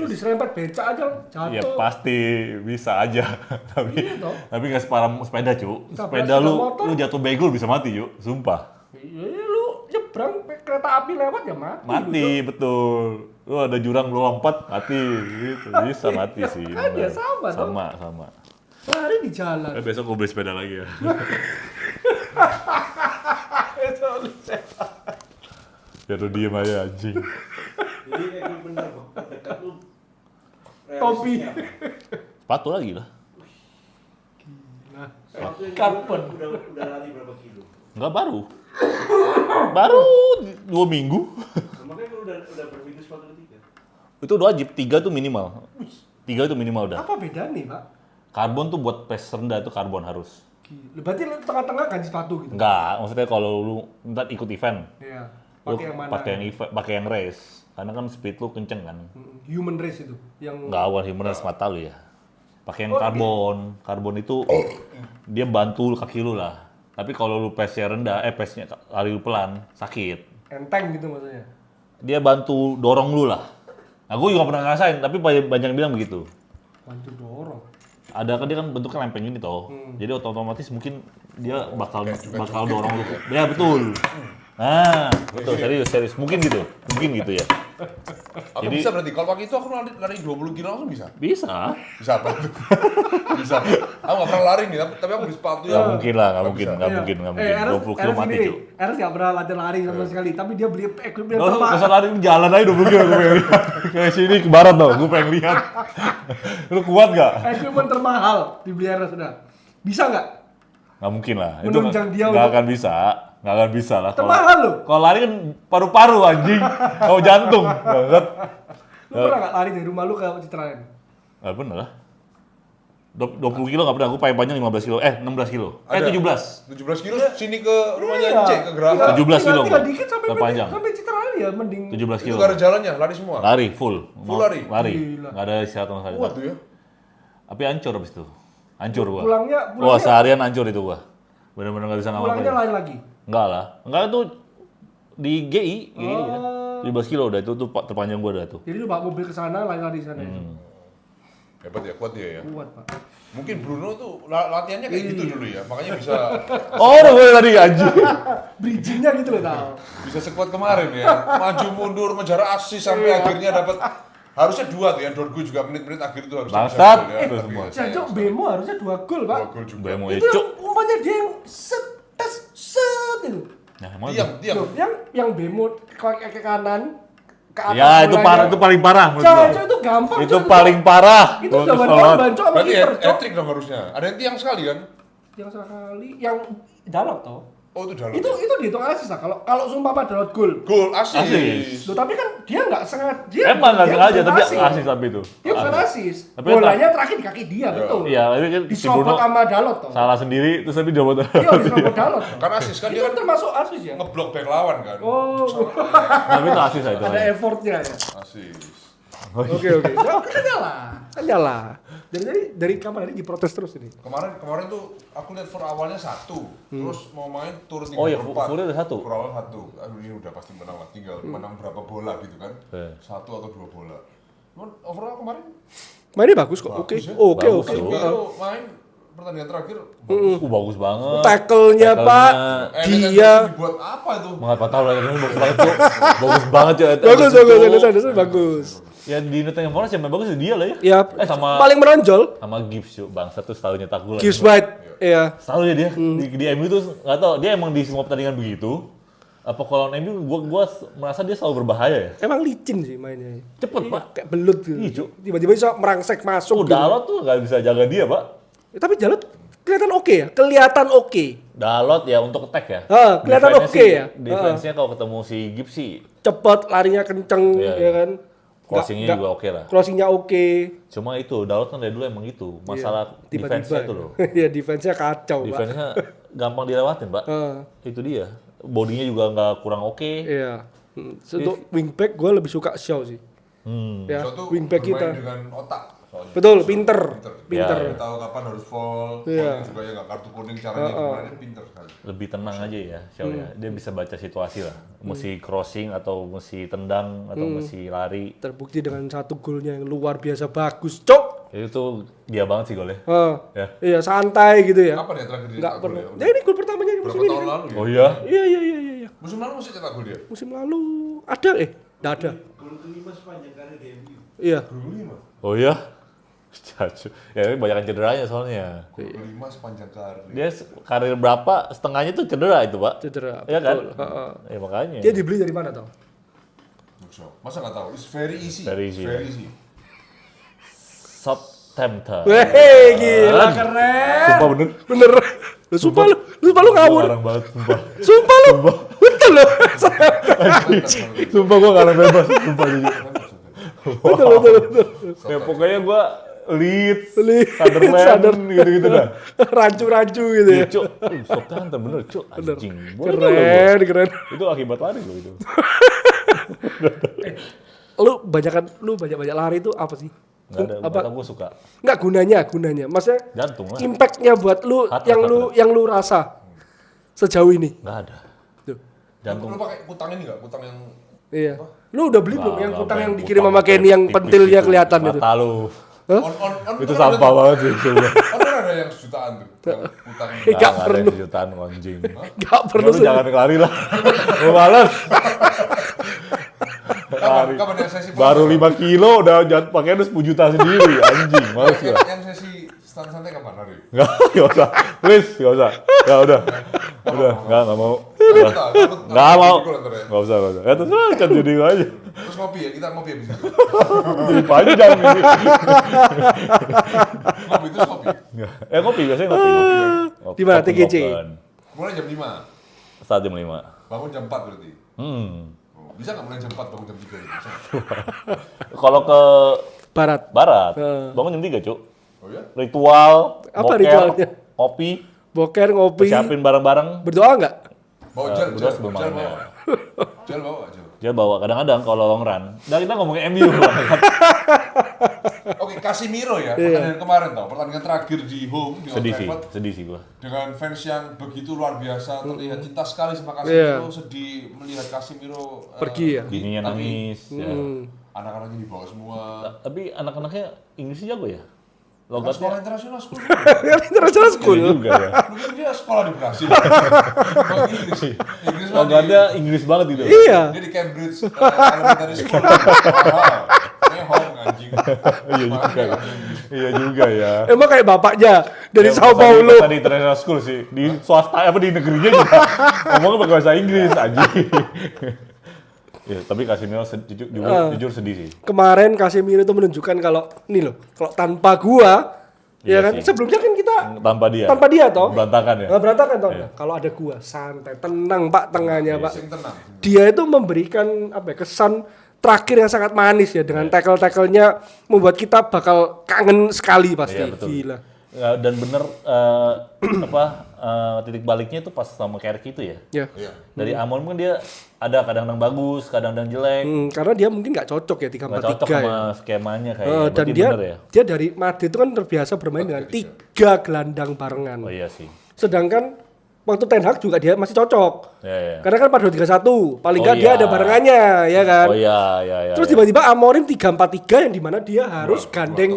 diserempet becak aja jatuh. Ya pasti bisa aja. tapi nggak separah sepeda, Cuk. Tabrak Sepeda sepeda lu jatuh begol bisa mati, Cuk. Sumpah. Iya, lu nyebrang kereta api lewat ya mati. Mati, betul. Lu ada jurang lu lompat, mati. Gitu. Bisa mati sih. Kan ya sama dong. Sama. Lari di jalan. Besok gue beli sepeda lagi ya. Biar lu diem aja anjing. Jadi kayak bener kok. Dekat lu. Topi. Sepatu lagi lah. Sepatu yang Carbon. udah lari berapa kilo? Enggak baru. Baru 2 minggu. Makanya kalau udah berminggu sepatu ketiga. Itu udah wajib, 3 tuh minimal. 3 itu minimal udah. Apa beda nih, Pak? Karbon tuh buat pace rendah itu karbon harus. Gila. Berarti lu tengah-tengah ganti sepatu gitu? Enggak, maksudnya kalau lu ntar ikut event, Iya. lu Pakai yang mana? pakai yang race. Karena kan speed lu kenceng kan. Human race itu yang Enggak awal human race mata lu ya. Pakai yang Oh, karbon. Karbon itu dia bantu kaki lu lah. Tapi kalau lu pace-nya rendah, pace-nya lari lu pelan, sakit. enteng gitu maksudnya. Dia bantu dorong lu lah. Nah, gue juga pernah ngerasain, tapi banyak yang bilang begitu. Bantu dorong. Ada kan dia kan bentuknya lempeng gini toh. Jadi otomatis mungkin dia bakal dorong lu. Ya betul. Nah, betul serius. Mungkin gitu ya. Aku Jadi- bisa berarti, kalau pagi itu aku lari 20 kilo langsung bisa? Bisa. Bisa apa itu? Bisa. Aku nggak pernah lari nih, tapi aku beli sepatu Nggak yang... mungkin lah, nggak Nggak mungkin. bisa. Nggak mungkin. 20 kilo mati, Cuk. Eres nggak pernah latihan lari sama sekali, tapi dia beli equipment Nggak usah termahal. lari jalan aja 20 kilo gue pengen lihat. Kayak sini ke barat tau, gue pengen lihat. Lu kuat nggak? Equipment termahal dibeli Eres sudah. Bisa nggak? Nggak mungkin lah. Menunjang dia nggak untuk- akan bisa. Nggak akan bisa lah. Termahal loh. Kalau lari kan paru-paru anjing. Kalau jantung. Banget. Lu pernah nggak lari dari rumah lu ke Citraland? Nggak pernah lah. 20 kilo nggak pernah. Gue paling panjang 15 kilo. 16 kilo. Ada. 17. 17 kilo sini ke rumahnya Iya. Ence, ke Geraha. 17 kilo Tinggal gua. dikit sampai Terpanjang. sampai Citraland ya mending. 17 Itu kilo. gak ada jalannya, lari semua. Lari full. Full lari? Lari. Gila. Nggak ada istirahat sama sekali. Kuat tuh ya. Tapi hancur abis itu. Hancur gua. Pulangnya Wah, seharian hancur itu gua. Bener-bener nggak bisa pulangnya ngapa-ngapain. lain lagi. Enggak lah. Enggak itu di GI ya. Oh. 17 kilo udah itu tuh terpanjang gua udah tuh. Jadi lu bawa mobil ke sana, lain lari di sana. Hebat ya, kuat dia ya. Kuat, Pak. Mungkin Bruno tuh latihannya kayak gitu dulu ya, makanya bisa Oh, udah gue tadi anjing. Bridging-nya gitu loh, tau. bisa sekuat kemarin ya. Maju mundur ngejar asis sampai akhirnya dapat harusnya 2 tuh ya. Dorgu juga menit-menit akhir itu harusnya bisa Bangsat. gol ya. Itu Tapi semua. ya, sayang Jancok sekali. Bemo harusnya 2 gol, Pak. 2 gol juga. Bemo Itu Cuk. yang umpamanya dia yang set itu. Nah, emang Tiang. Loh, yang Bemo ke kanan, ke atas ya itu bolanya. parah, itu paling parah menurut gua. Jancok itu gampang. Itu Cok. paling parah. Itu udah Bagus bantu banget. bantu sama Berarti kiper, Cok. hat-trick dong harusnya. Ada yang tiang sekali kan? Yang sekali, yang Dalot toh. Oh itu dalam. Itu dihitung asis lah. Kalau sumpah Dalot gol. gol Asis. asis. Loh, tapi kan dia nggak sengaja. Dia Emang nggak dia sengaja bukan tapi asis tapi itu. Dia bukan asis. Tapi Bolanya terakhir di kaki dia, betul. Iya, tapi kan si Disobot Bruno sama Dalot toh. salah sendiri terus tapi dia buat. Iya, disobot Dalot. toh. Kan asis kan Itu dia kan kan termasuk asis ya. ngeblok back lawan kan. Oh, Tapi itu asis lah itu. ada effortnya ya. Asis. Oke. Nah, kan nyala. Dari kapan ini diprotes terus ini? Kemarin tuh aku lihat for awalnya 1, terus mau main turun 3 Oh iya, per 4. Furnya udah 1. For awal 1. Aduh ini udah pasti menang lah, tinggal menang berapa bola gitu kan. Eh. 1 atau 2 bola. Cuman overall kemarin Mainnya bagus kok. Oke. Bagus ya. Oke. Bagus, Oke. Bro. Casemiro main pertandingan terakhir bagus. Bagus banget. Tackle-nya, Pak. Dia Dia dibuat apa itu? Mengapa tahu lah ini bagus banget tuh. Bagus banget ya. bagus. Ya di Nottingham Forest yang main bagus dia lah ya. Ya, sama paling menonjol. sama Gibbs yuk bangsa tuh selalu nyetak gol. Gibbs White. Iya. Selalu ya dia di MU tuh nggak tahu dia emang di semua pertandingan begitu. Apa kalau MU gua merasa dia selalu berbahaya ya. Emang licin sih mainnya. Cepet Iya, Pak. kayak belut gitu. Iya, Cuk. Tiba-tiba bisa merangsek masuk. gitu. Dalot tuh nggak bisa jaga dia Pak. Tapi Dalot kelihatan oke ya. Kelihatan oke. Dalot ya untuk attack ya. Kelihatan Defense-nya oke sih- ya. Defense-nya kalau ketemu si Gibbs sih Cepet, larinya kenceng, Iya, ya iya. kan. crossing-nya juga oke lah. Crossingnya oke. Cuma itu Dalot kan dari dulu emang gitu. Masalah Tiba-tiba. defense-nya itu loh. Iya, defense-nya kacau, Pak. Defense-nya gampang dilewatin, Pak. Itu dia. Bodinya juga nggak kurang oke. Iya. Untuk wingback gue lebih suka Shaw sih. Ya, Suatu wingback bermain kita. dengan otak. soalnya. Betul, pinter. Iya. Dia tahu kapan harus fall, Iya. fallnya juga ya nggak kartu kuning caranya gimana, pinter sekali. Lebih tenang aja ya, Xiao ya. Dia bisa baca situasi lah. Mesti crossing atau mesti tendang atau mesti lari. Terbukti dengan satu golnya yang luar biasa bagus, Cok. Itu dia banget sih golnya. Ah, Ya. iya, santai gitu ya. Kapan ya terakhir dia Nggak cetak gol pernah. ya? Ya ini gol pertamanya di Berapa musim ini. tahun Kan? lalu ya? Oh iya? Iya. Musim lalu masih cetak gol dia? Musim lalu ada nggak ada. Gol kelima sepanjang karir di MU. Iya. Gol 5. Oh iya? Cacu. Ya ini banyak cederanya soalnya. Gol 5 sepanjang karir. Dia karir berapa setengahnya tuh cedera itu, Pak. Cedera. Iya kan? betul. Heeh. Ya makanya. Dia dibeli dari mana tau? Masa nggak tahu? It's very easy. Very easy, ya. easy. Southampton. Weh, gila keren. Sumpah bener. Bener. Sumpah lu ngawur. Ngarang banget, sumpah. Sumpah lu. Betul lu. Sumpah gua ngarang bebas, sumpah jadi. Betul. Ya pokoknya gua Leeds, Leeds, Sunderland, gitu-gitu dah. Rancu-rancu gitu ya. Ya, Cuk, Southampton bener, Cuk. Anjing. Boleh tuh gua. Keren. Itu akibat lari gua itu. Lu banyak lari itu apa sih? Enggak ada, Apa? mata gua suka. Enggak gunanya. Maksudnya Jantung lah. impact-nya buat lu Heart yang lu rasa sejauh ini. Enggak ada. Tuh. Jantung. Lu pakai kutang ini nggak? Kutang yang Iya. Lu udah beli belum yang Nggak, kutang yang nggak, dikirim kutang sama Kenny yang tipis pentilnya itu. kelihatan itu? Mata lu. on Itu kan sampah ada- banget sih, coba. Kan ada yang sejutaan tuh. Yang kutang. Nggak Nggak ada perlu. yang sejutaan anjing. Enggak perlu. Lu jangan lari lah. Lu males. Kapan yang sesi Baru 5 kilo udah pakai 10 juta sendiri, anjing. Males ya. Yang sesi stand santai kapan hari? Enggak usah. Please, enggak usah. Ya udah. Udah, enggak mau. Udah. Enggak mau. Enggak usah. Ya terserah kan jadi aja. Terus ngopi ya, kita ngopi habis itu. Jadi panjang ini. Ngopi terus ngopi. Kopi biasanya ngopi. Di mana, TGC? Mulai jam 5. Start jam 5. Bangun jam 4 berarti. Hmm. Oh, bisa nggak mulai jam 4 bangun jam 3 gitu? Bisa nggak? Kalau ke Barat. barat, Eh. bangun jam 3, Cuk. Oh ya? Ritual, Apa boker, ritualnya? kopi, Boker, ngopi, siapin barang-barang. berdoa enggak? Bawa gel, Udah gel, sebelum gel malamnya. bawa. Gel bawa nggak, gel? Dia bawa kadang-kadang kalau long run. Dan kita ngomongin MU banget. Oke, Casemiro ya, pertandingan kemarin tau, pertandingan terakhir di home di Old sedih sih gua. dengan fans yang begitu luar biasa, terlihat cinta sekali sama Iya. Casemiro, sedih melihat Casemiro Pergi ya? Bininya nangis. Ya. anak-anaknya dibawa semua. Tapi anak-anaknya Inggrisnya jago ya. Sekolah Logatnya internasional school. International school. iya juga ya. Mungkin dia sekolah di Brasil. Oh, Inggris mah Logatnya Inggris banget gitu. Iya. dia di Cambridge Elementary School. Wow. Home anjing. Iya juga ya. Iya juga ya. Emang kayak bapaknya dari Ya, Sao pas Paulo. Tadi international school sih. Di swasta apa di negerinya juga. Ngomongnya pakai bahasa Inggris anjing. Ya, tapi Casemiro jujur sedih sih. Kemarin Casemiro itu menunjukkan kalau ini loh, kalau tanpa gua, Iya ya kan? sih. Sebelumnya kan kita Tanpa dia toh. berantakan ya. Nggak berantakan toh. Iya. Kalau ada gua santai, tenang Pak tengahnya Pak. Sing tenang. Dia itu memberikan apa ya, kesan terakhir yang sangat manis ya dengan tackle-tackle-nya membuat kita bakal kangen sekali pasti. Iya, betul. Gila. Ya, dan bener titik baliknya itu pas sama Kerk itu ya. Ya. Iya. Dari Amon kan dia ada kadang-kadang bagus, kadang-kadang jelek. Karena dia mungkin nggak cocok ya 3-4-3 Nggak cocok ya. sama skemanya Dan kayaknya. Berarti dia bener ya. dia dari Madrid itu kan terbiasa bermain dengan 3 gelandang barengan. Oh iya sih. Sedangkan waktu Ten Hag juga dia masih cocok. Ya, ya. Karena kan 4-2-3-1, paling Oh nggak dia iya. ada barengannya, ya kan? Oh iya, iya, iya. Terus iya. tiba-tiba Amorim 3-4-3 yang dimana dia harus gandeng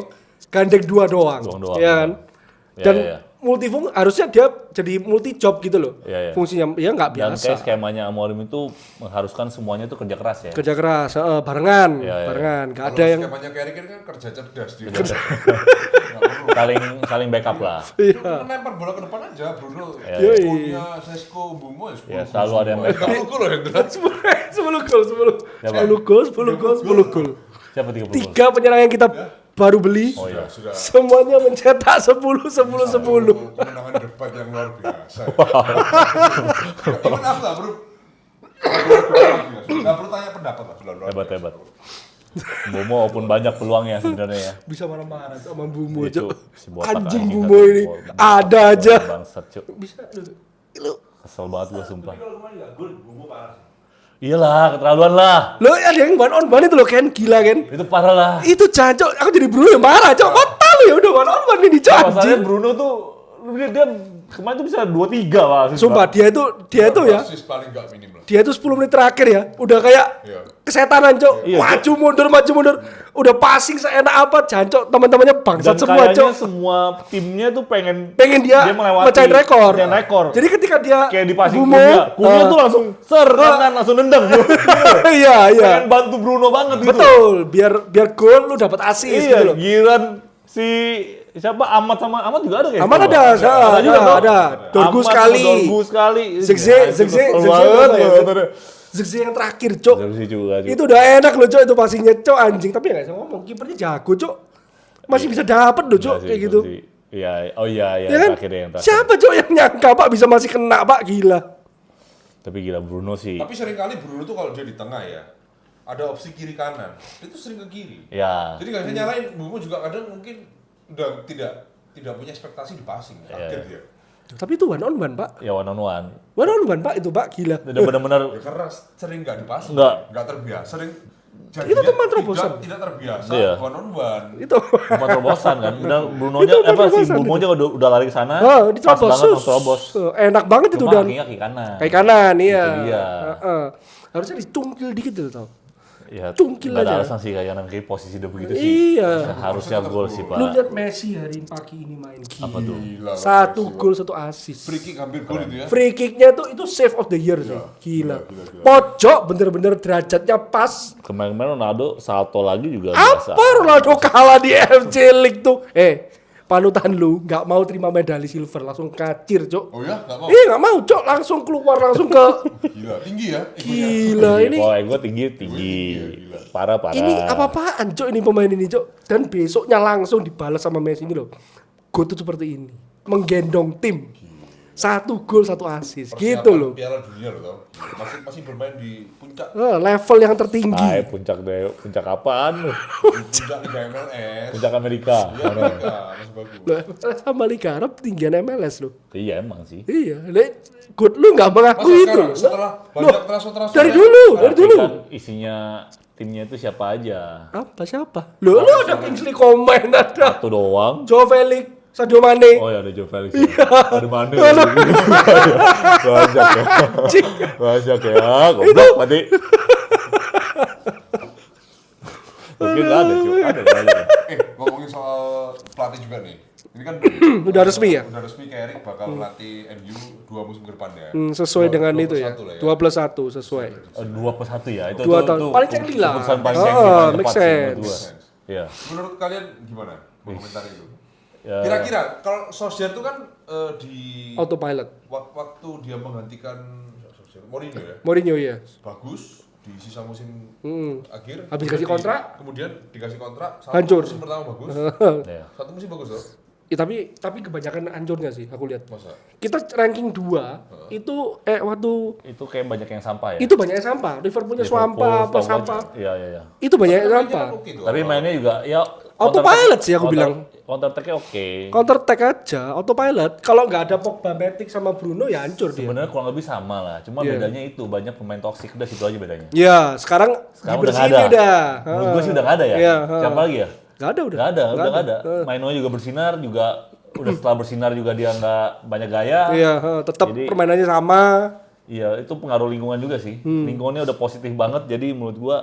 dua doang, Doang, ya kan? Iya, Dan iya. multifung harusnya dia jadi multi job gitu loh. Iya, iya. Fungsinya ya nggak Dan biasa. kayak skemanya Amorim itu mengharuskan semuanya itu kerja keras ya. Kerja keras, barengan, Iya, iya. barengan. Nggak Kalau ada yang skemanya Carrick kan kerja cerdas dia. saling backup lah. Bruno lempar bola ke depan aja, Bruno. Yoi. Punya Sesko, Bumo Ya, selalu ada yang backup. Kamu gol loh Hendra. 10 gol, 10 gol. Siapa 30 gol? 3 penyerang yang kita baru beli, Oh iya. Sudah. semuanya mencetak 10. Kemenangan debat yang luar biasa. Ini aku nggak perlu nggak perlu tanya pendapat lah. Hebat. Bomo walaupun banyak peluangnya sebenarnya ya. Bisa marah-marah sama Bumo, Itu Cok. si botak Anjing anjing Bumo tadi. ini Botak, ada aja. Bangsat, Cuk. Bisa lu. Kesel banget gua sumpah. Tapi kalau kemarin nggak gol, Bumbu parah sih. Iyalah, keterlaluan lah. Lo ada yang one on one itu lo Ken, gila Ken. Itu parah lah. Itu jancok, aku jadi Bruno yang marah, cok. Kota lo ya udah one on one ini, cok. Masalahnya Anjing. Bruno tuh dia kemarin tuh bisa 2-3 lah. Sumpah dia itu ya. Asis paling nggak minim lah. Dia tuh 10 menit terakhir ya, udah kayak Iya. kesetanan, cok. Iya, maju mundur. Udah passing seenak apa, jancok. Teman-temannya bangsat Dan semua, kayaknya cok. semua timnya tuh pengen Dia melewati mecahin rekor. mecahin rekor. Jadi ketika dia kayak di passing Gumo, Kunya tuh langsung kanan langsung nendang. iya. Pengen bantu Bruno banget gitu. Betul, biar gol lu dapat assist gitu Iya, loh. giran si siapa Ahmad juga ada kayak. Aman gitu. ada. Dorgu sekali. Zigze yang terakhir, Cok. juga. Itu udah enak loh, Cok, itu passingnya, Cok, anjing. Tapi ya nggak bisa ngomong, kipernya jago, Cok. Masih bisa dapet loh, Cok, kayak gitu. Iya, Ya kan? terakhir yang terakhir. Siapa, Cok, yang nyangka, Pak, bisa masih kena, Pak, gila. Tapi gila Bruno sih. Tapi seringkali Bruno tuh kalau dia di tengah ya, ada opsi kiri kanan. Itu sering ke kiri. Ya. Jadi nggak bisa nyalain. Bumo juga kadang mungkin udah tidak punya ekspektasi di passing. Kaget dia. Tapi itu one on one, Pak. Ya one on one. One on one, Pak, itu, Pak, gila. Udah benar-benar Ya karena sering nggak di passing. Nggak. terbiasa. Sering Itu teman terobosan. Tidak terbiasa Iya. one on one. Itu. cuma terobosan kan. Dan Brunonya Itu si terobosan Bumonya udah lari ke sana. Oh, pas diterobos. banget langsung terobos. Enak banget itu Cuma dan kakinya kaki kanan. kayak kanan, iya. Itu dia. Harusnya dicungkil dikit tuh, tau. Ya, Cungkil nggak ada aja. alasan sih kayak kayak posisi udah begitu sih. Iya. Harusnya gol sih, Lu Pak. lihat Messi hari ini pagi ini main gila. Apa tuh? Gila. 1 gol 1 assist. Free kick hampir gol itu ya. Free kicknya itu save of the year sih. Gila. gila. Pojok bener-bener derajatnya pas. Kemarin Ronaldo salto lagi juga biasa. Apa Ronaldo kalah di FC League tuh? Panutan lu nggak mau terima medali silver langsung kacir, Cok. Oh ya, nggak mau. Nggak mau, Cok. Langsung keluar langsung ke Gila, tinggi ya. gila ini. Gue tinggi. Gila. Parah. Ini apa-apaan, Cok, ini pemain ini, Cok. Dan besoknya langsung dibalas sama Messi ini loh. Gol tuh seperti ini. Menggendong tim. 1 gol 1 assist. Gitu loh. Piala dunia loh, tau. Masih bermain di puncak. Level yang tertinggi. Puncak apaan lu? Puncak Liga MLS. Puncak Amerika. Iya, Amerika, masih bagus. Loh, sama Liga Arab tinggian MLS loh. Iya emang sih. Iya, good lu nggak mengaku Masa itu sekarang loh. setelah banyak transfer-transfer Dari yang- dulu. Tapi kan isinya timnya itu siapa aja? Siapa? Lu ada Kingsley Coman, ada Satu doang. Joe Felix, Sadio Mane. Oh ya ada Joe Felix. Ada Mane. Banyak ya. Goblok mati. Mungkin ada cuy. Ada banyak. Ngomongin soal pelatih juga nih. Ini kan Udah resmi ya? Udah resmi Carrick bakal melatih MU 2 musim ke depan ya. Sesuai dengan itu ya. 2+1 lah 2+1 sesuai. 2+1 ya. Itu 2 tahun. Paling cengli lah. keputusan paling Oh, cengli paling make tepat sih menurut sense. gua. Iya. Menurut kalian gimana komentar itu? Ya. Kira-kira kalau Solskjaer itu kan di Autopilot. waktu dia menggantikan Mourinho ya, Mourinho ya. bagus di sisa musim akhir. Habis kemudian dikasih kontrak? Kemudian dikasih kontrak. Satu Hancur. musim pertama bagus. Iya. Satu musim bagus loh. Ya, tapi kebanyakan hancurnya sih aku lihat. Masa? Kita ranking 2 itu waktu Itu kayak banyak yang sampah ya. itu banyak yang sampah. Liverpoolnya sampah apa Liverpool, sampah. Iya. Itu banyak yang Mainnya sampah. kan oke tuh. Tapi mainnya juga ya Autopilot sih aku bilang. Counter attack-nya oke. Counter attack aja, autopilot. Kalau nggak ada Pogba, Matic sama Bruno ya hancur dia. Sebenarnya kurang lebih sama lah. Cuma Iya. bedanya itu banyak pemain toksik udah situ aja bedanya. Ya, sekarang Sekarang udah dibersihin nggak ada. udah. Menurut gue sih udah nggak ada ya. Iya, Siapa lagi ya? Nggak ada udah. Udah nggak ada. Maino juga bersinar juga. Udah setelah bersinar juga dia nggak banyak gaya. Iya, tetap Jadi- permainannya sama. Iya, itu pengaruh lingkungan juga sih. Lingkungannya udah positif banget, jadi menurut gua,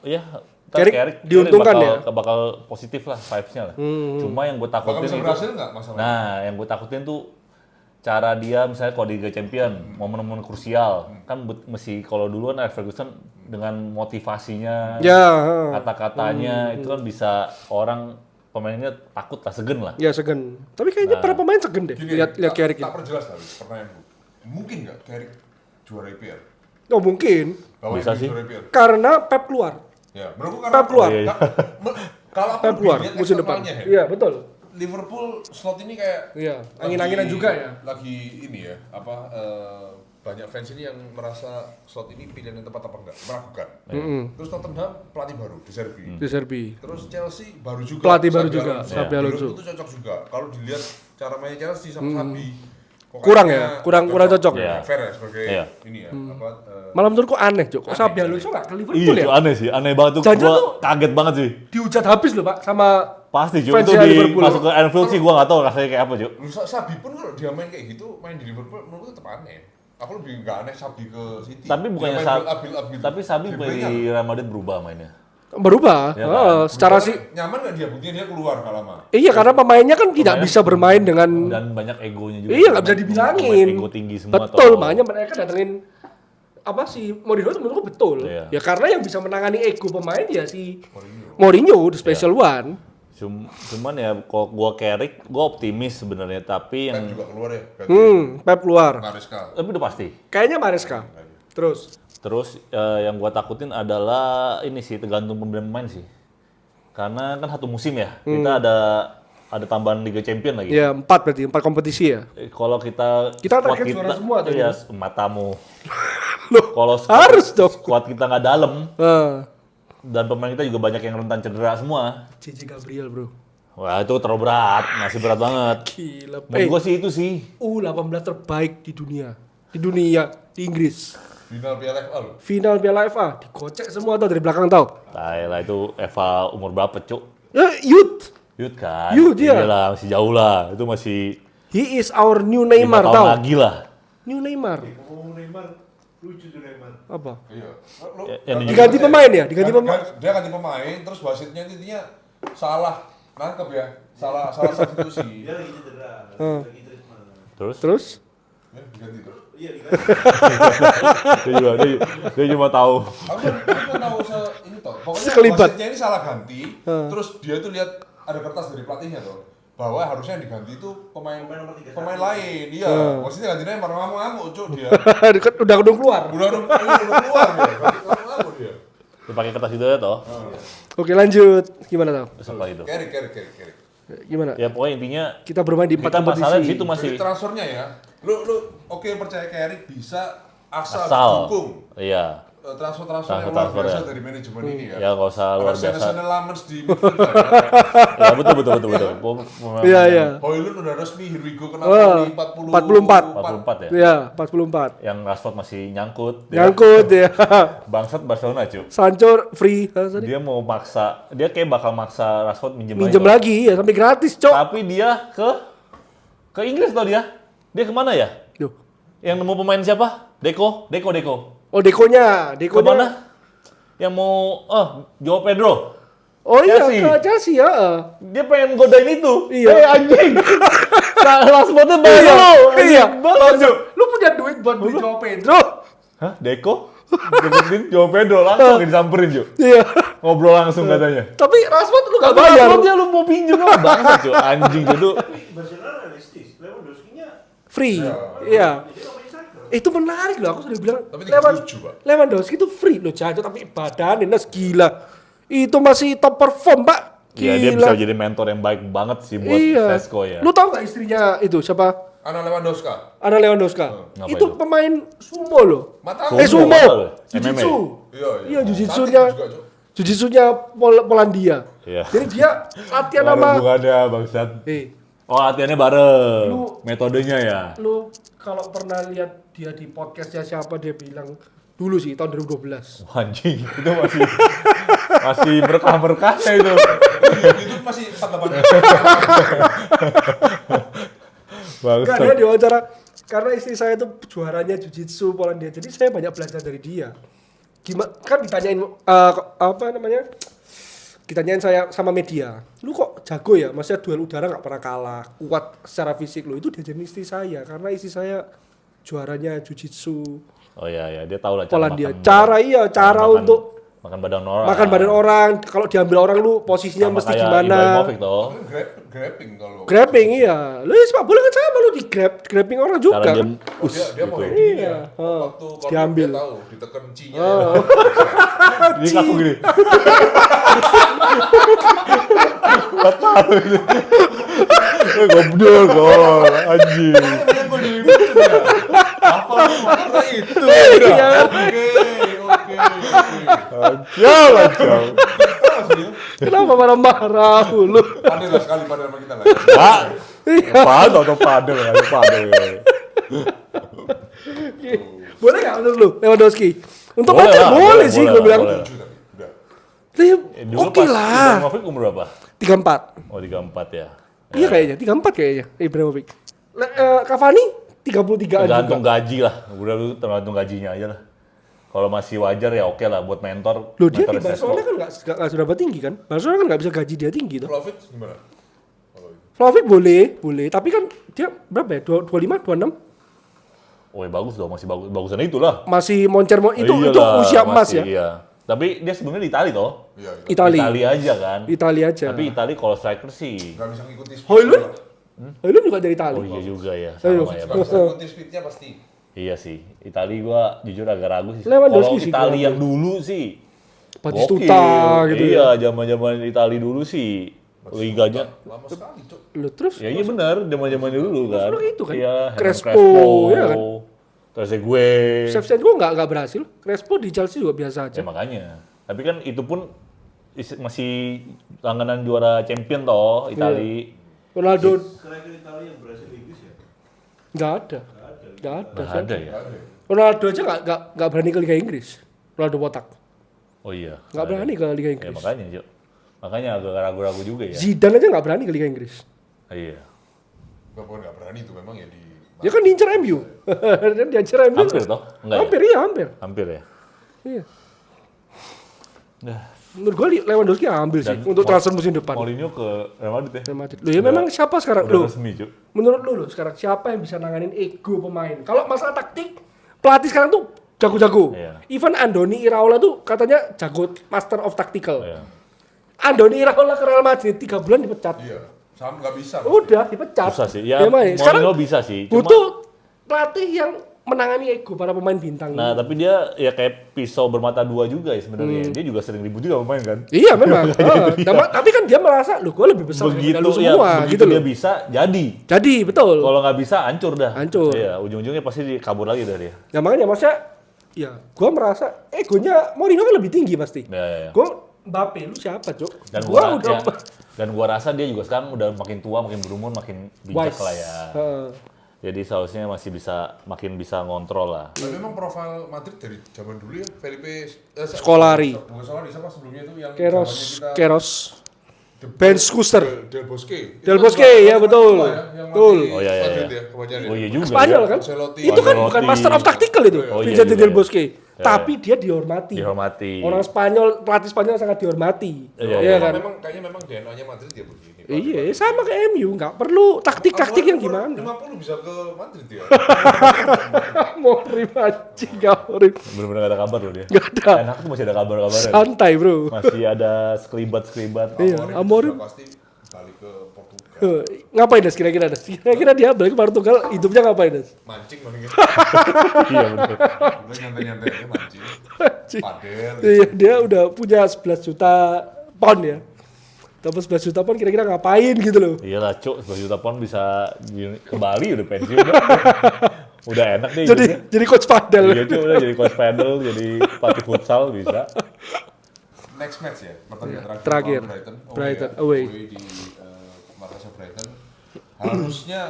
ya Carrick diuntungkan ya? bakal positif lah vibes-nya lah. Cuma yang gue Bakal takutin bisa itu, berhasil nggak masalahnya? nah yang gue takutin tuh cara dia misalnya kalau di Liga Champion, momen-momen krusial, kan mesti kalau dulu kan Alex Ferguson dengan motivasinya, Ya, kata-katanya itu kan bisa orang pemainnya takut lah, segen lah. ya segen. Tapi kayaknya para pemain segen deh. Gini, Lihat Carrick tak ini. perjelas tapi pertanyaanku. Mungkin nggak Carrick juara IPL? Oh mungkin. Bawa Bisa MU sih. juara IPL? Karena Pep keluar. Ya, menurutku karena Pep keluar. Iya, iya. Kalau Pep keluar musim depan. Iya, betul. Liverpool slot ini kayak Iya, lagi- angin-anginan juga ya. Lagi ini ya, banyak fans ini yang merasa slot ini pilihan yang tepat apa enggak, meragukan. Terus Tottenham pelatih baru di Serbi. Di Serbi. Terus Chelsea baru juga. Pelatih baru Xabi juga, Alonso. Xabi Alonso. Itu cocok juga. Kalau dilihat cara mainnya Chelsea sama Xabi, Kurang ya? Kurang cocok. Iya. Fair ya sebagai Iya. ini ya. Malah menurutku aneh, Cok. Kok Xabi Alonso nggak ke Liverpool Iya, ya? Cuk, aneh sih. Aneh banget tuh. Jangan-jangan Gua tuh- kaget banget sih. Dihujat habis loh, Pak, sama Pasti, Cuk. Fansnya Itu di Liverpool. masuk ke Anfield sih gua nggak tahu rasanya kayak apa, Cuk. Sabi pun kalau dia main kayak gitu, main di Liverpool menurutku tetap aneh. Aku lebih nggak aneh Sabi ke City. Tapi bukannya Dia main build up gitu. tapi Sabi main Gameplay-nya di Real Madrid berubah mainnya. berubah. Ya kan? Secara Berubah, sih nyaman nggak dia? Buktinya dia keluar nggak lama. iya, karena pemainnya kan tidak Pemainnya- bisa bermain dengan Dan banyak egonya juga. iya, nggak bisa dibilangin. Ego tinggi semua. Betul, toh. makanya mereka datengin apa sih Mourinho itu menurutku betul. Iya. Ya karena yang bisa menangani ego pemain ya si Mourinho, the special one. Cuman ya kalau gua Carrick, gua optimis sebenarnya, tapi Pep yang juga keluar ya. Ganti Pep keluar. Maresca. tapi udah pasti. Kayaknya Maresca. Terus Yang gua takutin adalah ini sih, tergantung pemain sih. Karena kan satu musim ya, kita ada tambahan Liga Champion lagi. ya 4 berarti 4 kompetisi ya. Kalau kita Kita squad target juara semua tuh, iya, ya? matamu. Loh, Kalau harus dong. squad kita nggak dalam Eh, dan pemain kita juga banyak yang rentan cedera semua. JJ Gabriel, Bro. Wah, itu terlalu berat, masih berat banget. Gila. Menurut gua sih itu sih. U18 terbaik di dunia. Di Inggris. Final Piala FA loh. Final Piala FA dikocek semua tuh dari belakang tau. Lah itu Eva umur berapa, Cuk? Ya, youth. Youth kan? Youth, iya. Iyalah, masih jauh lah. Itu masih He is our new 5 Neymar tahun tau. lagi lah. New Neymar. Ngomong Neymar, lucu tuh Neymar. Apa? Iya. Yang Diganti pemain ya? Diganti pemain. Dia ganti pemain, terus wasitnya intinya salah nangkep ya. Salah substitusi. Dia lagi cedera, lagi treatment. Terus? Ya, diganti tuh. Iya, diganti. dia cuma tahu. Aku tahu ini toh. Pokoknya Sekelibat. wasitnya ini salah ganti, terus dia tuh lihat ada kertas dari pelatihnya tuh bahwa harusnya yang diganti itu pemain nomor 31. pemain lain. Iya, wasitnya ganti Neymar ngamuk-ngamuk, Cuk dia. udah keluar. Udah keluar dia. Ngamuk dia. Dia pakai kertas itu ya toh. Oke, lanjut. Gimana tau? Terus apa itu? Carry. Gimana? Ya pokoknya intinya Kita bermain di 4 kita masalah di kompetisi. situ masih Jadi transfernya ya. Lu oke percaya Carry bisa asal asal. dukung. Iya. Transfer-transfer yang luar Transfer biasa ya. dari manajemen ini ya. Ya nggak usah luar biasa. Arsenal Lamens di midfield ya. Ya betul. Iya. Hoylund udah resmi, here we go kena Oh, poli 44. 44 ya. Iya, 44. Yang Rashford masih nyangkut. Nyangkut ya. Bangsat Barcelona, Cuk. Sancho free. Dia mau maksa, dia kayak bakal maksa Rashford minjem Minjem lagi ya sampai gratis, Cok. Tapi dia ke Inggris tau dia. Dia kemana ya? Duh. Yang nemu pemain siapa? Deko. Oh, Dekonya. Kemana? Yang mau Joao Pedro. Oh iya, Chelsea. ke Chelsea ya. Dia pengen godain itu. Iya. Anjing. Rashfordnya baru. Iya. Anjing banget, Cuk. Lu punya duit buat beli Joao Pedro? Hah? Deko? Deketin Joao Pedro langsung disamperin, Cuk. Iya. Ngobrol langsung katanya. Tapi Rashford lu gak Tapi bayar. Rashfordnya lu mau pinjem apa? Bangsat, Cuk. Anjing itu. Tapi Barcelona realistis, Lewandowski-nya Free. Iya. dia nggak punya striker. Itu menarik loh, aku sudah bilang. Tapi 37, Pak. Lewandowski itu free loh, Jajo, tapi badannya Nas gila. Itu masih top perform, Pak. Iya, dia bisa Gila. jadi mentor yang baik banget sih buat Iya. Sesko ya. Lu tau gak istrinya itu siapa? Ana Lewandowska. Ana Lewandowska. Ngapa Itu itu? pemain sumo loh. Mata Sumo. apa? Jiu-jitsu. Iya, Iya, jiu-jitsunya. Cantik juga, Cuk. Jiu-jitsunya Polandia. Iya. Jadi dia latihan Ada sama hubungannya, bangsat. Oh, latihannya bareng. Lu- Metodenya ya. lu kalau pernah lihat dia di podcastnya siapa, dia bilang dulu sih tahun 2012. Anjing, itu masih berkah-berkahnya itu. Itu masih 48. Enggak, Bangsat. dia diwawancara karena istri saya itu juaranya jiu-jitsu Polandia. Jadi saya banyak belajar dari dia. Gimana kan ditanyain apa namanya? Ditanyain saya sama media. Lu kok jago ya? Maksudnya duel udara nggak pernah kalah, kuat secara fisik lu. Itu diajarin istri saya karena istri saya juaranya jiu-jitsu Oh iya, dia tahu lah Polandia. makan- Cara makan- untuk makan badan orang. makan badan orang. Kalau diambil orang lu posisinya Sama mesti kayak gimana? Ibrahimovic toh. Grabbing kalau. Grabbing iya. Lu sepak bola kan sama lu di grabbing orang juga. Cara dia Kan? Dia mau gitu. heading Iya. ya. Oh, Waktu kalau diambil. dia tahu diteken cinya. Ini kaku gini. Tahu ini. Goblok, gol, anjing. Apa makna itu? Iya. Oke. Acau. Kenapa marah-marah lu? Padel lah sekali padel sama kita lah. Pak, padel atau padel. Boleh nggak menurut lu Lewandowski? Untuk Boleh Madrid lah, boleh sih boleh gue lah, bilang. boleh lah. Udah. Dulu Oke pas lah. Ibrahimovic umur berapa? 34. Oh 34 ya. Iya kayaknya 34 kayaknya Ibrahimovic. Cavani 33-an Tergantung juga. gaji lah. Udah lu tergantung gajinya aja lah. Kalau masih wajar ya oke lah buat mentor. Loh dia mentor di Barcelona kan nggak seberapa tinggi kan? Barcelona kan nggak bisa gaji dia tinggi tuh. Vlahovic gimana? Vlahovic boleh, tapi kan dia berapa ya? 25, 26? Oh ya bagus dong, masih bagusan itulah. Masih moncer itu Iyalah, usia emas masih, ya. Iya. Tapi dia sebenarnya di Itali toh. Iya. Italia. Itali aja kan. Italia aja. Tapi Itali kalau striker sih. Nggak bisa ngikuti speed. Højlund? Højlund juga dari Italia. Oh iya juga ya. Ayo. Sama ya. Nggak bisa ngikuti speednya pasti. Iya sih. Itali gua jujur agak ragu sih. Lewandowski Kalau sih Itali gua yang dulu sih. Batistuta gokil. gitu Iya, ya. zaman-zaman Itali dulu sih. Liganya. Lama sekali, Cuk. Loh, terus Ya iya benar, zaman-zaman dulu kan. Maksudnya itu kan? Iya, Hernan Crespo, ya kan? Terus gue. Shevchenko nggak berhasil. Crespo di Chelsea juga biasa aja. Ya makanya. Tapi kan itu pun masih langganan juara champion toh, Itali. Ronaldo Striker Italia yang berhasil di Inggris ya? nggak ada. Nggak ada. Nggak ada ya? Ronaldo aja nggak berani ke Liga Inggris. Ronaldo botak. Oh iya. Nggak berani ke Liga Ya Inggris. makanya, Jo. Makanya agak ragu-ragu juga ya. Zidane aja nggak berani ke Liga Inggris. Iya. Nggak berani tuh memang ya di. Dia kan diincar MU. Dan diincar MU. Hampir toh? Enggak ya? Hampir, iya hampir. Hampir ya. Iya. Nah, Menurut gue Lewandowski ambil sih Dan untuk transfer musim depan. Mourinho ke Real Madrid ya. Real Madrid. Loh ya memang siapa sekarang? Udah Loh, resmi, Jo. menurut lu sekarang siapa yang bisa nanganin ego pemain? Kalau masalah taktik, pelatih sekarang tuh jago-jago. Iya. Even Andoni Iraola tuh katanya jago master of tactical. Iya. Andoni Iraola ke Real Madrid 3 bulan dipecat. Iya. Sama nggak bisa. Udah dipecat. Susah sih. Ya, Main. Sekarang Mourinho bisa sih. Cuma, butuh pelatih yang menangani ego para pemain bintang. nah, tapi dia ya kayak pisau bermata dua juga ya sebenarnya. Dia juga sering ribut juga pemain kan. Iya memang. Tapi kan dia merasa, loh gue lebih besar Begitu daripada lu ya, semua begitu gitu dia loh. bisa jadi. Jadi betul. Kalau nggak bisa hancur dah. Hancur. Iya, ujung-ujungnya pasti kabur lagi dari dia. Ya makanya maksudnya, ya gue merasa egonya Mourinho kan lebih tinggi pasti. Ya. Gue Mbappe lu siapa cok? Dan Gua gua dan gua rasa dia juga sekarang udah makin tua, makin berumur, makin bijak wise. lah ya. Jadi seharusnya masih makin bisa ngontrol lah. Tapi memang profil Madrid dari zaman dulu ya, Felipe Scolari. Bukan Scolari, siapa sebelumnya itu yang Keros, zamannya kita- Keros, Ben Schuster. Del Bosque. Del Itu Bosque, kan ya, pemain betul. tua ya, yang Betul. mati Oh, iya, iya, Madrid iya. ya, kebanyakan Oh ya. iya juga. Spanyol ya. kan? Ancelotti. Itu kan Ancelotti. bukan master of tactical itu, Oh, iya Vicente juga Del ya. Bosque. Tapi dia dihormati. Dihormati. Orang Spanyol, pelatih Spanyol sangat dihormati. Iya, Iya kan? Kayaknya memang DNA-nya Madrid ya begini. Iya, sama kayak MU, nggak perlu taktik-taktik yang gimana. 50 bisa ke Madrid ya. Mau anjing, nggak mau Bener-bener gak ada kabar loh dia. Nggak ada. Enak tuh masih ada kabar-kabarnya. Santai bro. Masih ada sekelibat-sekelibat. Iya, Amorim. Sudah pasti balik ke Portugal. Ngapain Des kira-kira Des? Kira-kira dia balik ke Portugal, hidupnya ngapain Des? Mancing paling gitu. Iya bener. Udah nyantai-nyantai aja mancing. Padel. Iya, dia udah punya 11 juta pound ya. Dapat 11 juta pound kira-kira ngapain gitu loh. Iyalah cuk, 11 juta pound bisa ke Bali udah pensiun udah. Udah enak deh Jadi coach padel. Iya cuk, udah jadi coach paddle, jadi pelatih futsal bisa. Next match ya, pertandingan Terakhir. Brighton. Brighton, ya. away. Di markasnya Brighton. Harusnya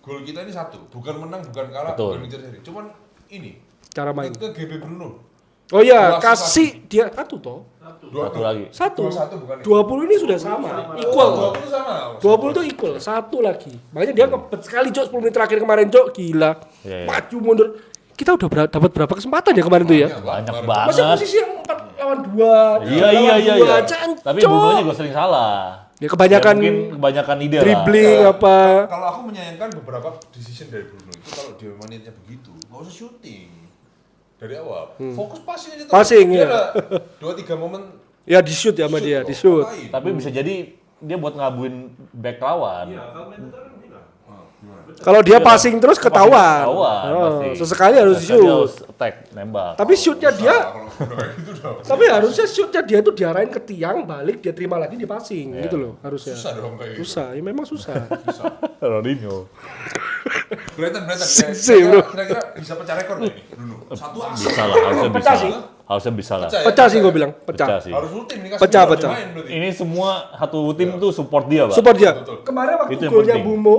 gol kita ini satu, bukan menang, bukan kalah, Betul. bukan ngejar seri. Cuman ini Cara main. ke GB Bruno. Oh iya, Dua assist kasih dia satu toh. Satu lagi. Satu. 21 bukan ya? 20 ini sudah sama, equal. 20 sama. 20 itu equal, satu lagi. Makanya dia ngebet sekali Cok 10 menit terakhir kemarin Cok, gila. Iya, iya. Maju mundur. Kita udah dapat berapa kesempatan ya kemarin tuh ya? Banyak Kemarin. banget. Masih posisi yang 4 lawan 2. Iya. Cancok. Tapi Bruno juga sering salah. Ya kebanyakan Ya, mungkin kebanyakan ide dribbling lah. apa. Kalau aku menyayangkan beberapa decision dari Bruno itu kalau dia mainnya begitu, nggak usah syuting dari awal. Fokus passing aja. Passing, Dia ya. ada 2-3 momen Ya di shoot ya sama dia, di shoot. ngapain? Tapi bisa jadi dia buat ngabuin back lawan. Iya, kalau komentator kan bilang. Kalau dia passing terus ketahuan. Ketahuan, Oh, pasti. sesekali harus di Sesekali harus shoot. attack, nembak. Tapi shootnya dia, Kalau udah kayak gitu udah tapi harusnya shootnya dia tuh diarahin ke tiang, balik dia terima lagi di passing Iya. gitu loh harusnya. susah dong kayak gitu. Susah, ya memang susah. Ronaldinho. Brighton. Sih, bro. Kira-kira bisa pecah rekor nggak ini Bruno? Satu assist. Bisa lah, harusnya bisa. Pecah sih. Harusnya bisa lah. Pecah ya? Pecah sih gue bilang, Pecah pecah. sih. Harus full tim ini kan Pecah, 10 pecah. pemain berarti. Ini semua satu tim tuh support dia, Pak. Support dia. Betul. Kemarin waktu Itu yang golnya penting. Bumo,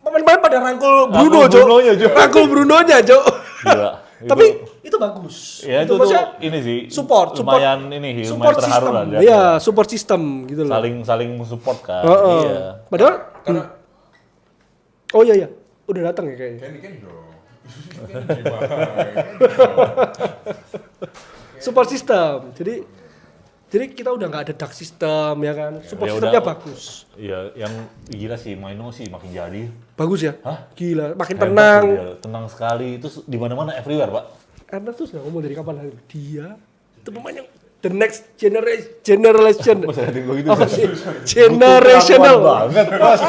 Pemain-pemain pada rangkul Bruno, Rangkul Cok. Brunonya, Cok. Rangkul Brunonya, Cok. Gila. Tapi itu bagus. ya itu maksudnya tuh ini sih support lumayan ini support lumayan terharu system. lah dia. Iya, support system gitu loh. Saling support kan. Heeh. Iya. Padahal Karena oh iya, udah datang ya kayaknya. Kenny dong. Kenny gimana? Support system. Jadi kita udah nggak ada dark system ya kan. Support Ya systemnya udah. bagus. Iya, yang gila sih Maino sih makin jadi. Bagus ya? Hah? Gila, makin Hebat tenang. tuh dia, tenang sekali. Itu di mana-mana everywhere, Pak. Karena tuh sudah ngomong dari kapan lagi. Dia itu pemain yang the next generation. Mas ada gua gitu. Apa sih? Generational. Banget, Mas.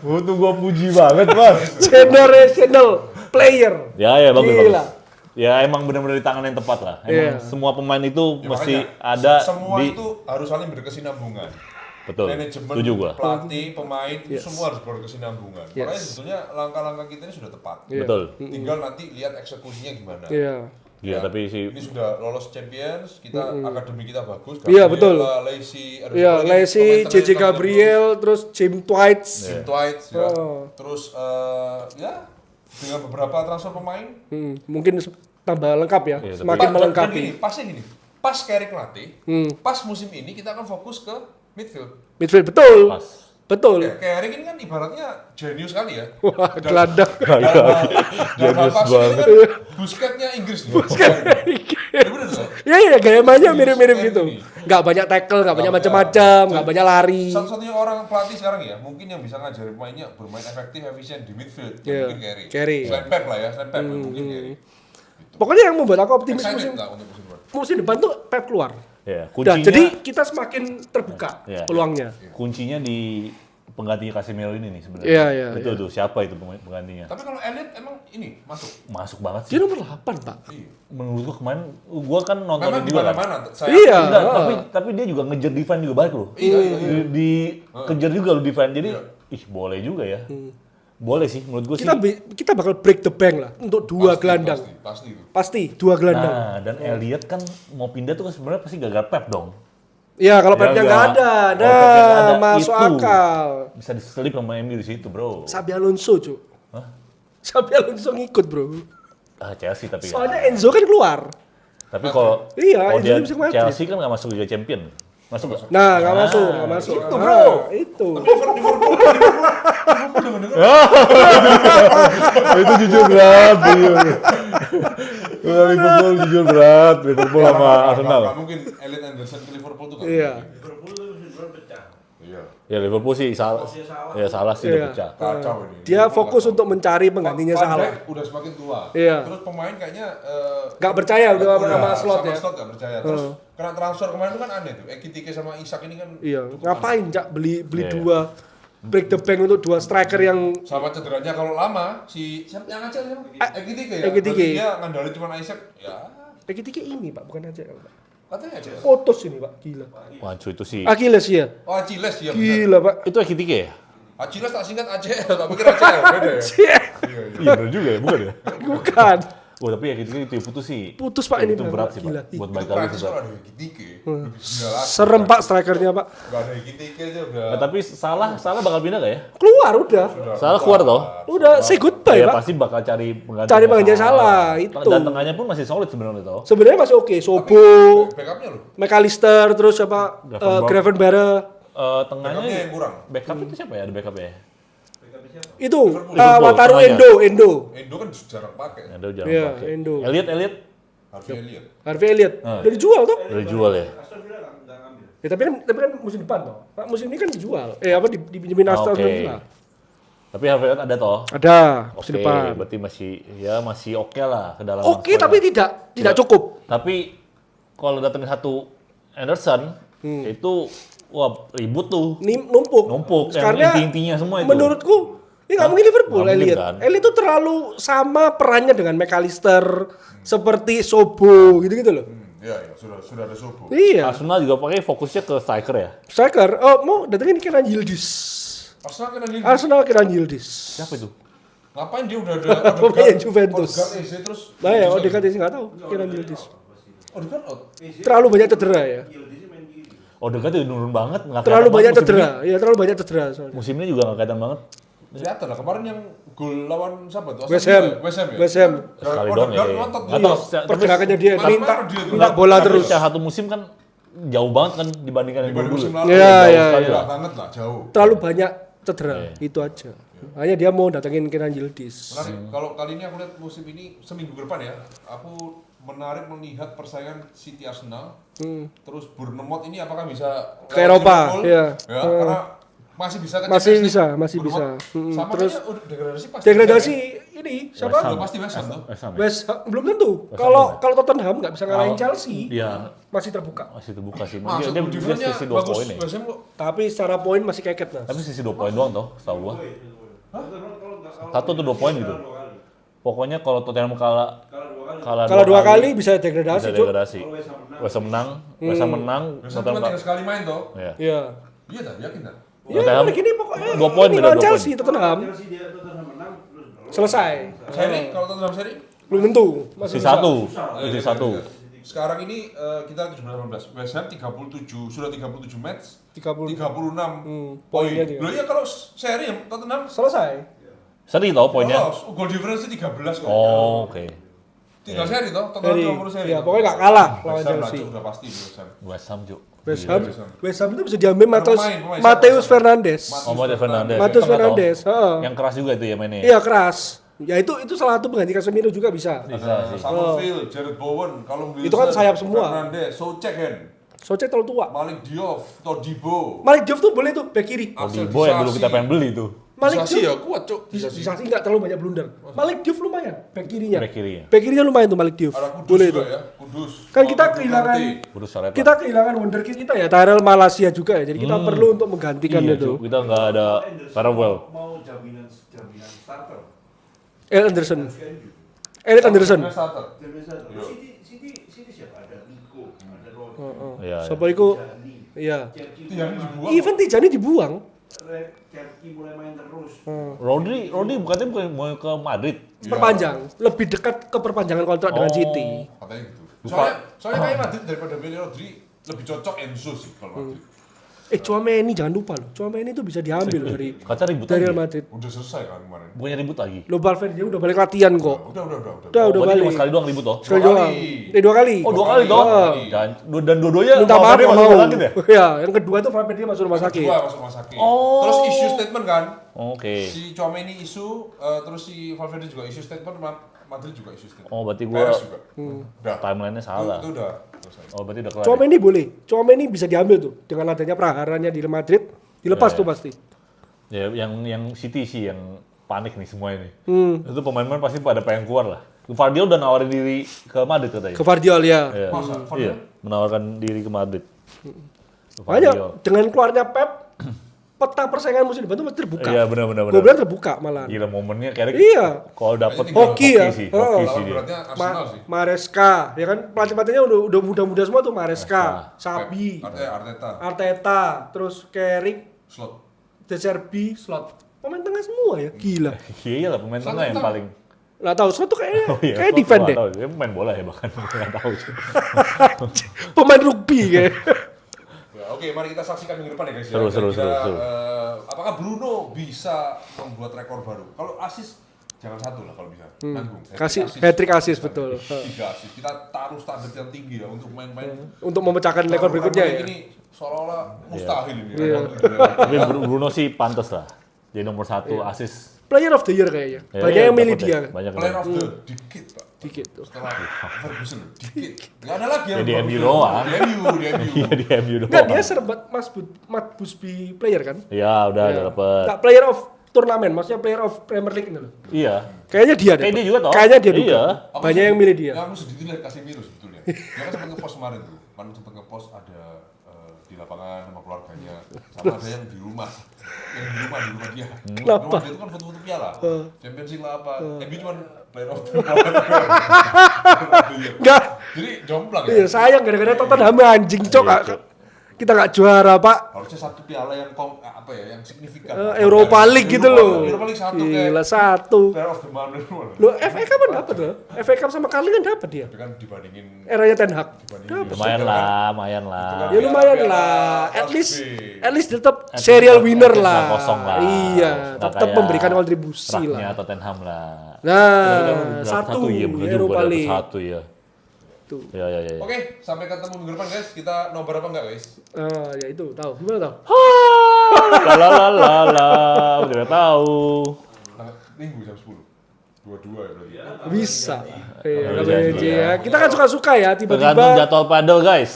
Butuh gua puji banget, Mas. Generational player. Ya, bagus, Gila. bagus. Ya emang benar-benar di tangan yang tepat lah. Emang Iya. semua pemain itu Ya, mesti makanya, ada semua di itu harus saling berkesinambungan. betul. Manajemen, Setuju gua. pelatih, pemain itu Yes. semua harus berkesinambungan. Yes. Makanya sebetulnya langkah-langkah kita ini sudah tepat. Iya. Betul. Tinggal nanti lihat eksekusinya gimana. Iya. Iya, tapi sih Ini sudah lolos Champions, kita akademi kita bagus. Iya, betul. Lacy, ada Iya, siapa lagi? Lacy, Pemain JJ terakhir Gabriel, terus James Twites. Jim Twight, ya. Oh. Terus ya dengan beberapa transfer pemain. Mungkin tambah lengkap ya, Iya, semakin Dan melengkapi. gini, pasnya gini. Pas Carrick latih, Hmm. pas musim ini kita akan fokus ke midfield. Midfield betul. pas. Betul. Carrick ini kan ibaratnya jenius kali ya. Wah, gelandang. Dan Jenius pas ini kan banget. Busquets-nya Inggris nih. Ya bener dong. Iya, iya, gaya mainnya mirip-mirip Kayak gitu. gini. Nggak banyak tackle, nggak banyak Nggak macam-macam, banyak. nggak banyak lari. Satu-satunya orang pelatih sekarang ya, mungkin yang bisa ngajarin pemainnya bermain efektif, efisien di midfield. Iya, Mungkin Carrick. Carrick. Selain Pep lah ya, selain Pep mungkin Carrick. Pokoknya yang membuat aku optimis Excited lah untuk musim depan. musim depan tuh Pep keluar. Ya, Nah, kuncinya jadi kita semakin terbuka Iya. peluangnya. kuncinya di penggantinya Casemiro ini nih sebenarnya. Iya, iya, Itu tuh siapa itu penggantinya? Tapi kalau Elliot emang ini masuk. Masuk banget sih. Dia nomor 8, Pak. Iya. Menurut gua kemarin gua kan nonton Memang di juga kan. mana-mana. Saya Iya. Enggak, tapi dia juga ngejar defend juga baik loh. Iya, iya, iya. Dikejar juga lo defend. Jadi Iya. ih boleh juga ya. Boleh sih menurut gua sih. Kita bakal break the bank lah untuk dua Pasti, gelandang. Pasti itu. Pasti dua gelandang. Nah, dan Elliot kan mau pindah tuh kan sebenarnya pasti gagal Pep dong. Ya, kalau Ya, Pepnya nggak. nggak ada, Kalau Pepnya nggak nah ada, masuk itu. akal. Bisa diselip sama MU di situ, Bro. Xabi Alonso, Cuk. Hah? Xabi Alonso ngikut, Bro. Ah, Chelsea tapi Soalnya ya. Enzo kan keluar. Tapi kalau Iya, kalau Enzo dia bisa ke Madrid. Chelsea kan nggak masuk Liga Champion. Masuk nggak? Nah, nggak masuk, nggak masuk. itu, Nah, bro. itu. Itu jujur berat, Liverpool jujur berat, Liverpool sama Arsenal. Nggak mungkin Elliot Anderson ke Liverpool tuh kan. Iya. Liverpool itu musim depan pecah. Iya. Ya Liverpool sih salah. Posnya salah. Ya salah sih Iya. udah pecah. Kacau ini. Dia fokus untuk mencari penggantinya Van Salah. Dijk udah semakin tua. Iya. Terus pemain kayaknya Nggak percaya udah sama Slot ya. Slot nggak percaya. Terus kena transfer kemarin itu kan aneh tuh. Ekitike sama Isak ini kan. Iya, cukup ngapain Cak beli Iya. dua break the bank untuk dua striker yang aneh. Sama cederanya kalau lama si siapa yang ngacel siapa? Ekitike ya. Ekitike. Berarti dia ngandalin cuma Isak. Ya. Ekitike ini Pak, bukan aja Pak. Katanya aja. Otos ini Pak, gila. Wah, cuy, itu sih. Achilles ya. Oh Aciles ya. benar. Gila Pak. Itu Ekitike ya? Aciles tak singkat ACL, tak pikir ACL beda ya. Cie, Iya benar juga ya, bukan ya? bukan. Wah, tapi Ekitike itu ya putus sih. Putus, Pak, ini Itu benar, berat Pak. sih, Gila. Pak. Buat Itu balik lagi Prancis itu. kalau ada Ekitike. Lebih gila lagi. Serem Pak strikernya Pak. Gak ada Ekitike aja udah. Nah, tapi salah bakal pindah gak ya? Keluar udah. Salah keluar toh? Udah say goodbye Ya Pak. pasti bakal cari pengganti. Cari pengganti Salah, itu. Dan tengahnya pun masih solid sebenarnya toh. Sebenarnya masih oke. Sobo, Backupnya loh. McAllister, terus siapa? Gravenberch. Tengahnya Backupnya yang kurang. backup itu siapa ya? Ada backup ya? Itu Liverpool, Wataru tengahnya. Endo. Indo kan jarang pakai. Ada jarang Iya, pakai. Endo. Elliot Harvey Elliott. Harvey Elliott. Udah dijual tuh. udah jual ya. Aston Villa nggak ngambil. Ya tapi kan musim depan toh. Pak, musim ini kan dijual. Apa dipinjemin Aston Oke. Villa. Tapi Harvey Elliott ada toh. Ada Oke, musim depan. berarti masih oke lah ke dalam. Oke, squad tapi lah. tidak cukup. Tapi kalau datengin satu Anderson itu wah ribut tuh. Numpuk. Numpuk, yang Karena inti-intinya semua itu. menurutku ini nggak mungkin Liverpool, Nggak mungkin, Elliot. kan? Elliot itu terlalu sama perannya dengan McAllister, seperti Sobo gitu-gitu loh. Iya, sudah ada subuh. Iya. Arsenal juga pakai fokusnya ke striker ya. Striker, oh mau datengin Kenan Yildiz. Arsenal kan ini. Arsenal Kenan Yildiz. Siapa itu? Ngapain dia udah ada Pemain Juventus. Odegaard isi terus. Nah ya, Odegaard sih nggak tahu. Kenan Yildiz. Odegaard out. Terlalu banyak cedera ya. Yildiz main kiri. Odegaard itu nurun banget. Nggak Terlalu kelihatan banyak banget musim cedera. Iya, terlalu banyak cedera soalnya. Musim ini juga nggak kelihatan banget. Kelihatan lah kemarin yang gol lawan siapa tuh? West Ham. West Ham ya? West Ham. Sekali Oh, doang ya. Odegaard ngotot Nggak nih. tahu, Pergerakannya dia Mana minta dia tuh? minta bola tapi terus. secara satu musim kan jauh banget kan dibandingkan yang Dibanding dulu. musim lalu. Iya, jauh iya, sekali iya. lah, banget lah, jauh. Terlalu banyak cedera, Iya. itu aja. Hanya dia mau datengin Kenan Yildiz. Menarik. Kalau kali ini aku lihat musim ini seminggu ke depan ya, aku menarik melihat persaingan City Arsenal. Terus Bournemouth ini apakah bisa Ke lawan Eropa, Liverpool? iya. Ya, karena masih bisa ke Masih Champions bisa, League. masih Bournemouth bisa. Sama Terus kayaknya udah degradasi pasti. degradasi bisa, ini West siapa? Ham. Udah pasti West Ham tuh. West Ham ya? West Ham belum tentu. Ham Kalau ya? kalau Tottenham nggak bisa ngalahin Kalau- Chelsea, Iya, masih terbuka. masih terbuka sih. Masuk Dia goal difference-nya selisih 2 bagus poin ya. West Ham kok. Tapi secara poin masih keket nah. Tapi sisi 2 poin doang toh, setahu gua. Satu atau 2 poin gitu. Pokoknya kalau Tottenham kalah Kalau dua kali bisa degradasi, bisa Cuk. degradasi. West Ham menang, West Ham menang, West Ham Tottenham cuma tinggal sekali main toh. Iya. Iya. Iya dah, yakin dah. Ya, Tottenham udah gini pokoknya. 2 poin ini beda lawan 2 Chelsea, poin. Tottenham selesai. Seri kalau Tottenham seri Belum tentu. Masih Sisi bisa. 1, sisi 1. Sekarang ini kita 17-18. West Ham 37 sudah 37 match, 30. 36 poin. poinnya dia. Loh ya kalau seri Tottenham Selesai. Seri toh poinnya. lolos, goal difference 13 kok. Oh, oke. Tinggal seri toh, Tottenham Seri. 20 seri. Iya, pokoknya nggak kalah lawan West Ham lah, Chelsea. Cuk, udah pasti West Ham. West Ham, Cuk. West Gila. Ham, West Ham itu bisa diambil Pemain Mateus siapa? Fernandes. Oh, Mateus Fernandes. Mateus Tengah toh. Fernandes, heeh. Yang keras juga itu ya mainnya. Iya keras. Ya itu salah satu pengganti Casemiro juga bisa. Bisa sih. Summerfield, Jared Bowen, Callum Wilson, Itu kan sayap semua. Fernandes, Soucek, Socek terlalu tua. Malik Diouf, Todibo. Malik Diouf tuh boleh tuh back kiri. Odibo yang dulu kita pengen beli tuh. Malik Bisa sih ya Diouf kuat, Cuk. bisa sih nggak terlalu banyak blunder. Malik Diouf lumayan back kirinya. Back kirinya. Back kirinya lumayan tuh Malik Diouf. Ada Kudus Boleh juga tuh. ya, Kudus. Kan kita Mamadou kehilangan Kante. Kudus Sareta. kita kehilangan wonderkid kita ya, Tyrell Malaysia juga ya. Jadi kita perlu untuk menggantikan Iya, itu. Cuk. Kita nggak ada Farewell. Mau jaminan starter. El Anderson. Elliot Anderson. Sampai starter. Jaminan starter. Iya. City siapa? Ada Nico, ada Rodri, Heeh. Iya. Siapa itu? Jani, Iya. Cherki Tijani mulai- dibuang. Even Tijani dibuang. Cherki mulai main terus. Rodri bukannya mau ke Madrid. Perpanjang, lebih dekat ke perpanjangan kontrak dengan Oh. City. Katanya gitu. Soalnya kayak Madrid daripada milih Rodri lebih cocok Enzo sih kalau Madrid. Tchouaméni jangan lupa loh. Tchouaméni itu bisa diambil dari Kata ribut Real lagi. Madrid. Udah selesai kan kemarin. Bukannya ribut lagi. Lo Valverde dia udah balik latihan kok. Udah. Udah Oh, berarti balik. cuma sekali doang ribut toh. Sekali Dua doang. kali. Dua kali. Oh, 2 kali toh. Iya. Dan dua-duanya Minta maaf Valverde nggak masuk mau. rumah sakit ya? Iya, yang kedua itu Valverde masuk rumah sakit. Kedua masuk rumah sakit. Oh. Terus issue statement kan. Oke. Si Tchouaméni isu, terus si Valverde juga issue statement, Madrid juga issue statement. Oh, berarti gua Perez juga. Udah. timelinenya salah. Itu udah selesai. Oh, berarti udah kelar. Tchouaméni boleh. Tchouaméni bisa diambil tuh dengan adanya praharanya di Real Madrid, dilepas Iya, tuh iya. pasti. Ya, yang City sih yang panik nih semua ini. Itu pemain-pemain pasti pada pengen keluar lah. Vardy udah nawarin diri ke Madrid katanya. Ke Vardiol ya. Iya. Masa? Iya, menawarkan diri ke Madrid. Makanya Vardy. dengan keluarnya Pep, peta persaingan musim depan tuh masih terbuka. Iya, benar. Gue bilang terbuka malah. Gila momennya kayak Iya. kalau dapet Hoki ya. sih, Oh. hoki sih Lawan dia. beratnya Arsenal sih. Maresca, ya kan pelatih-pelatihnya udah muda-muda semua tuh Maresca, Sabi, Arteta, Arteta, terus Carrick, slot. De Zerbi, Slot. Pemain tengah semua ya, gila. Iya lah pemain tengah yang paling. Nggak tahu, Slot tuh kayaknya kayak Slot defend gua deh. nggak tahu. Dia pemain bola ya bahkan nggak tahu sih. Pemain rugby kayak. Ya, oke, mari kita saksikan minggu depan ya guys. Seru, ya. seru, Kira-kira, seru. apakah Bruno bisa membuat rekor baru? Kalau asis jangan satu lah kalau bisa. Nanggung. Kasih hat-trick assist, betul. 3 asis. Kita taruh standar yang tinggi ya untuk main-main. Untuk memecahkan rekor berikutnya ya. Ini seolah-olah mustahil ini. Iya. Tapi Bruno sih pantas lah. Jadi nomor 1 asis. Player of the year kayaknya. Ya, Banyak ya, yang milih dapat dia. deh. Banyak Player yang of the dikit, Pak. Dikit tuh. Setelah Ferguson, dikit. Nggak ada lagi yang Ya, di bagus. MU doang. Di MU. Iya di MU doang. Enggak, dia serbat Matt Busby player kan? Iya, udah dapet. Enggak, player of turnamen, maksudnya player of Premier League ini loh. Iya. Kayaknya dia deh. Kayak dia juga toh. Kayaknya dia juga. Iya. Banyak yang milih dia. Yang aku sedih lihat Casemiro sebetulnya. Dia kan sempat nge-post kemarin tuh. Kan sempat nge-post ada di lapangan sama keluarganya, sama ada yang di rumah. Yang di rumah dia. Kenapa? Rumah dia itu kan foto-foto piala. Champions League lah apa. MU cuma player of the Enggak. Jadi jomplang ya. Iya, sayang gara-gara Tottenham anjing cok. Iya, Cok. Kita nggak juara, Pak. Harusnya satu piala yang yang signifikan. Europa League gitu loh. Europa League satu Gila, kayak satu. Player of the Month. Loh, FA Cup kan dapat loh. FA Cup sama Carling kan dapat dia. Tapi kan dibandingin Eranya Ten Hag. Lumayan lah. Ya lumayan lah. At least tetap serial winner lah. Kosong lah. Iya, Nggak tetap kayak memberikan kontribusi Raknya lah. Tottenham lah. Nah, satu iya bener Europa juga League. satu ya. Tuh. Ya. Oke, sampai ketemu minggu depan guys. Kita nobar apa enggak guys? Ya itu, tahu. Gimana tahu? Udah tahu. Minggu jam 10. 22 ya berarti. Bisa. Iya, Bisa, kalau bisa. ya. Kita kan suka-suka ya Tergantung tiba-tiba. jadwal padel guys.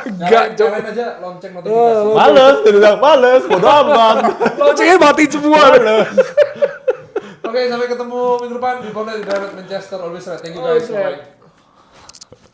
Enggak, Cok. Nyalain aja lonceng notifikasi. Males, dia bilang males, bodo amat. Loncengnya mati semua. Oke, sampai ketemu minggu depan di Bonnet Direct Manchester Always Right. Thank you guys. Always right. Bye.